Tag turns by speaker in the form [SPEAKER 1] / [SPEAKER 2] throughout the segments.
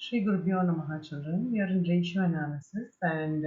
[SPEAKER 1] Shri Gurubhyo Namaha children. We are in ratio analysis and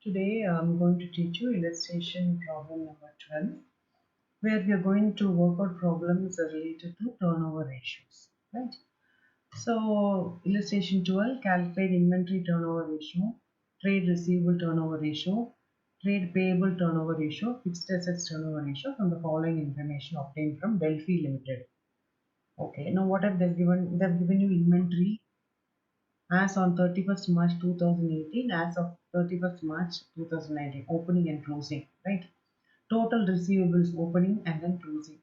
[SPEAKER 1] today I'm going to teach you illustration problem number 12 where we are going to work out problems related to turnover ratios. Right. So illustration 12, calculate inventory turnover ratio, trade receivable turnover ratio, trade payable turnover ratio, fixed assets turnover ratio from the following information obtained from Delphi Limited. Okay, now what have they given? They have given you inventory as on 31st March 2018, as of 31st March 2019, opening and closing, right? Total receivables opening and then closing.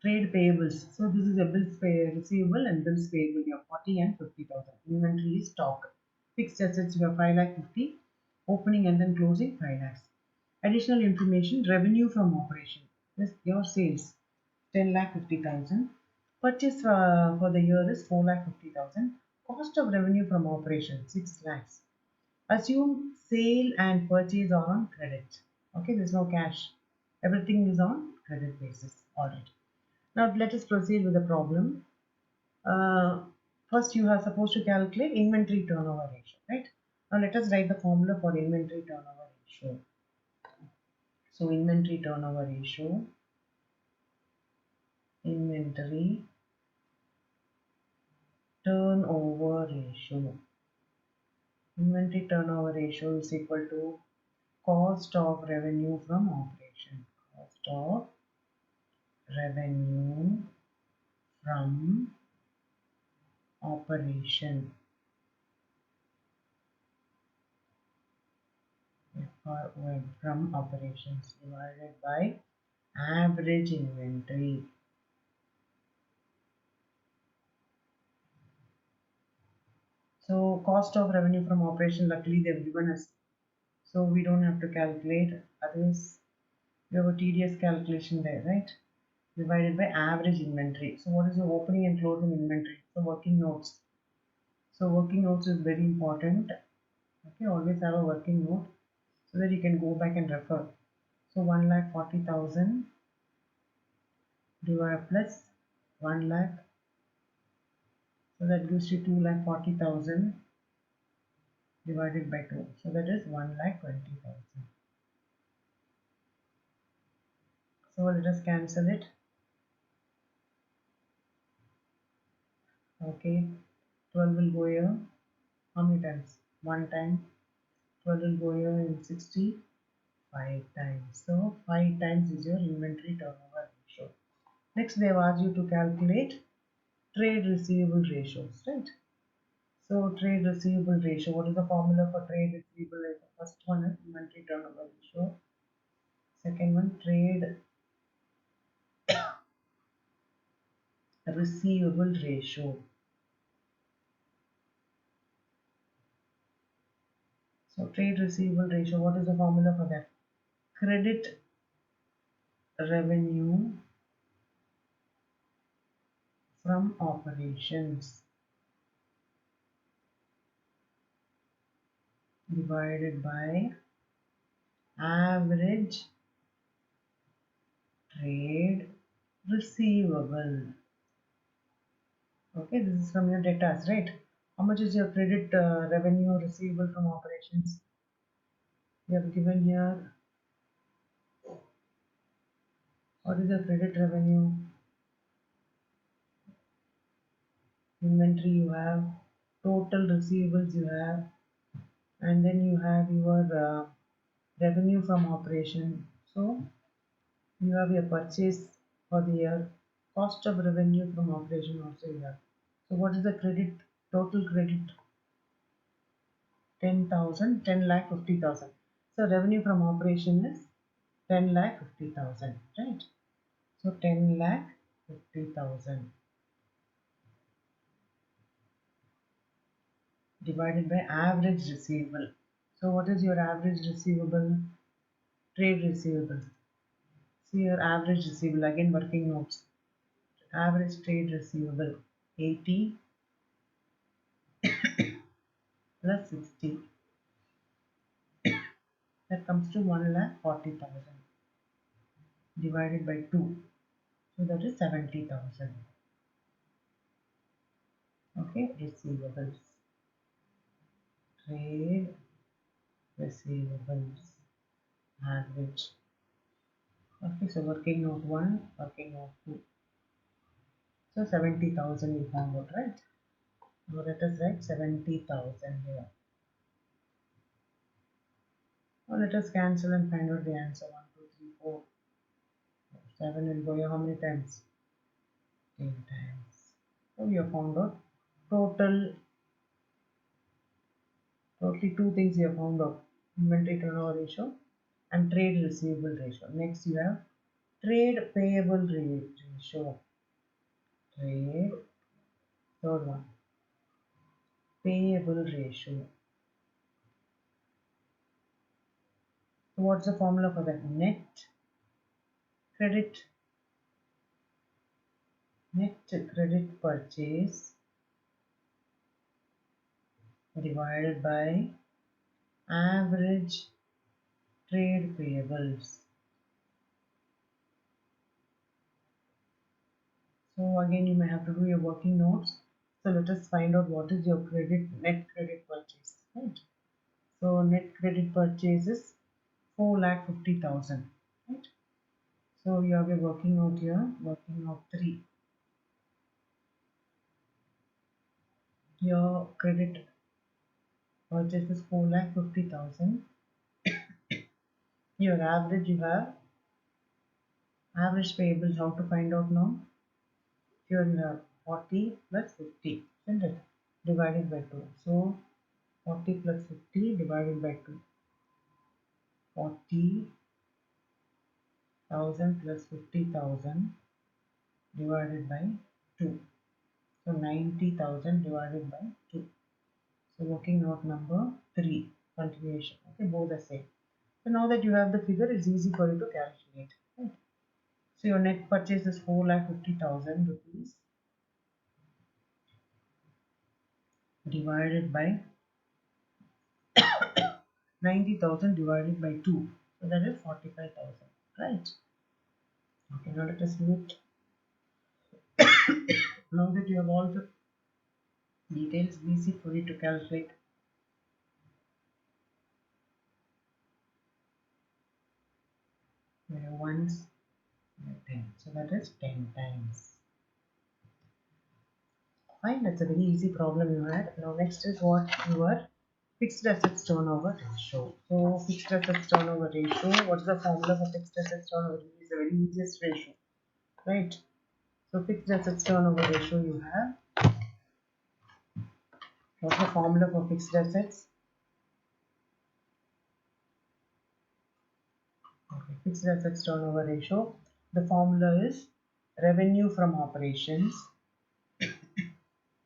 [SPEAKER 1] Trade payables. So this is a bills pay receivable and bills payable. You have 40 and 50,000. Inventory is stock. Fixed assets you have 5 lakh 50. Opening and then closing 5 lakhs. Additional information, revenue from operation. This your sales 10 lakh 50,000. Purchase for the year is 4 lakh 50,000. Cost of revenue from operation 6 lakhs. Assume sale and purchase are on credit. Okay, there's no cash. Everything is on credit basis. Alright. Now let us proceed with the problem. First you are supposed to calculate inventory turnover ratio, right? Now let us write the formula for inventory turnover ratio. So inventory turnover ratio, inventory turnover ratio. Inventory turnover ratio is equal to cost of revenue from operation. Cost of revenue from operation. From operations divided by average inventory. So cost of revenue from operation, luckily they've given us, so we don't have to calculate, otherwise we have a tedious calculation there, right? Divided by average inventory. So what is your opening and closing inventory? So working notes. So working notes is very important. Okay, always have a working note so that you can go back and refer. So 1,40,000 divided plus 1 lakh. So that gives you 2,40,000 divided by 2. So that is 1,20,000. So let us cancel it. Okay, 12 will go here. How many times? 1 time. 12 will go here in 60. 5 times. So 5 times is your inventory turnover ratio. Next they have asked you to calculate trade receivable ratios, right? So trade receivable ratio, what is the formula for trade receivable ratio? First one is inventory turnover ratio. Second one, trade receivable ratio. So trade receivable ratio, what is the formula for that? Credit revenue from operations divided by average trade receivable. Okay, this is from your debtors, right? How much is your credit revenue receivable from operations? You have given here. What is your credit revenue? Inventory you have, total receivables you have, and then you have your revenue from operation. So you have your purchase for the year, cost of revenue from operation also you have. So what is the credit, total credit? 10,000, 10 lakh 50,000. So revenue from operation is 10 lakh 50,000, right? So 10 lakh 50,000 divided by average receivable. So what is your average receivable? Trade receivable. See your average receivable, again working notes. Average trade receivable 80 plus 60. That comes to 1,40,000 divided by 2. So that is 70,000. Okay, receivables. trade receivables average. Okay, so working note 1, working note 2. So 70,000 you found out, right? Now let us write 70,000 here. Now let us cancel and find out the answer. 1, 2, 3, 4. 7 will go here how many times? 10 times. So we have found out totally two things you have found out. Inventory turnover ratio and trade receivable ratio. Next you have trade payable ratio. Trade, third one, payable ratio. So what's the formula for that? Net credit purchase divided by average trade payables. So again you may have to do your working notes. So let us find out what is your net credit purchase. Right? So net credit purchase is 4,50,000. Right? So you have a working note here, working note 3. Your credit purchase is 4,50,000. Your average you have average payables. How to find out now? Here you have 40 plus 50, isn't it? Divided by 2. So 40 plus 50 divided by 2. 40,000 plus 50,000 divided by 2. So 90,000 divided by 2. So working note number 3, continuation. Okay, both the same. So now that you have the figure, it's easy for you to calculate. Right? So your net purchase is 4,50,000 rupees divided by 90,000 divided by 2. So that is 45,000. Right? Okay, now let us do it. Now that you have all the details, easy for you to calculate. You have ones, you have 10. So that is 10 times. Fine, that's a very easy problem you had. Now next is what your fixed assets turnover ratio. So fixed assets turnover ratio, what's the formula for fixed assets turnover ratio? It's the very easiest ratio, right? So fixed assets turnover ratio you have. What's the formula for fixed assets? Okay, fixed assets turnover ratio. The formula is revenue from operations,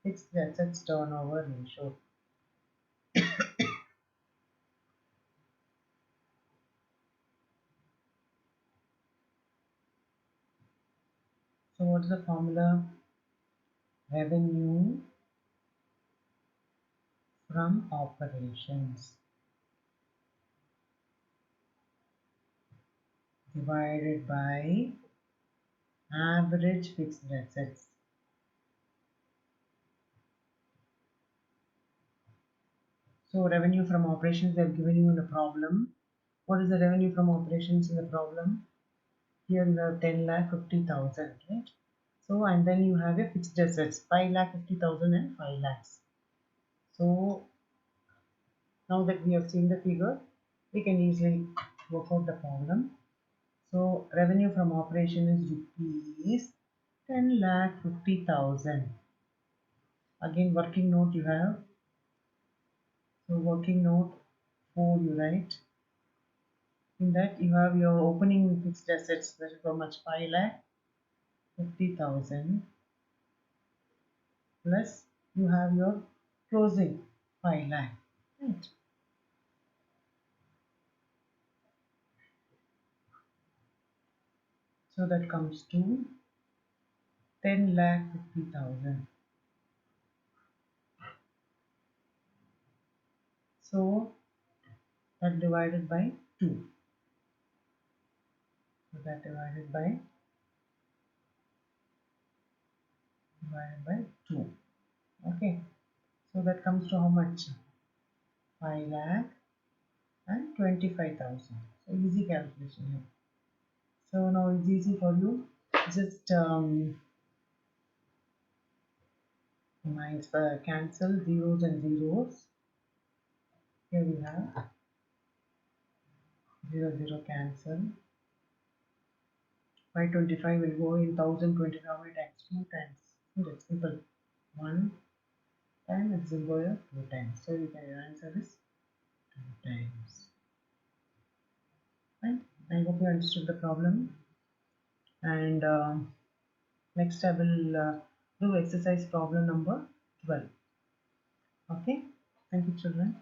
[SPEAKER 1] fixed assets turnover ratio. So what's the formula? Revenue from operations divided by average fixed assets. So revenue from operations they have given you in the problem. What is the revenue from operations in the problem? Here you have 10,50,000, right? So and then you have a fixed assets 5,50,000 and 5 lakhs. So now that we have seen the figure, we can easily work out the problem. So revenue from operation is rupees 10,50,000. Again working note you have. So working note 4 you write. In that you have your opening fixed assets, that is how much? 5,50,000 plus you have your closing 5 lakh, right? So that comes to 10,50,000. So that divided by 2. So that divided by 2. Okay. So that comes to how much? 5 lakh and 25,000. So easy calculation here. So now it's easy for you. Just cancel zeros and zeros. Here we have 0 0 cancel. 525 will go in 1025 times 2 times. It's simple. 1 time it will go here 2 times. So your answer is 2 times. Right? I hope you understood the problem. And next I will do exercise problem number 12. Okay, thank you children.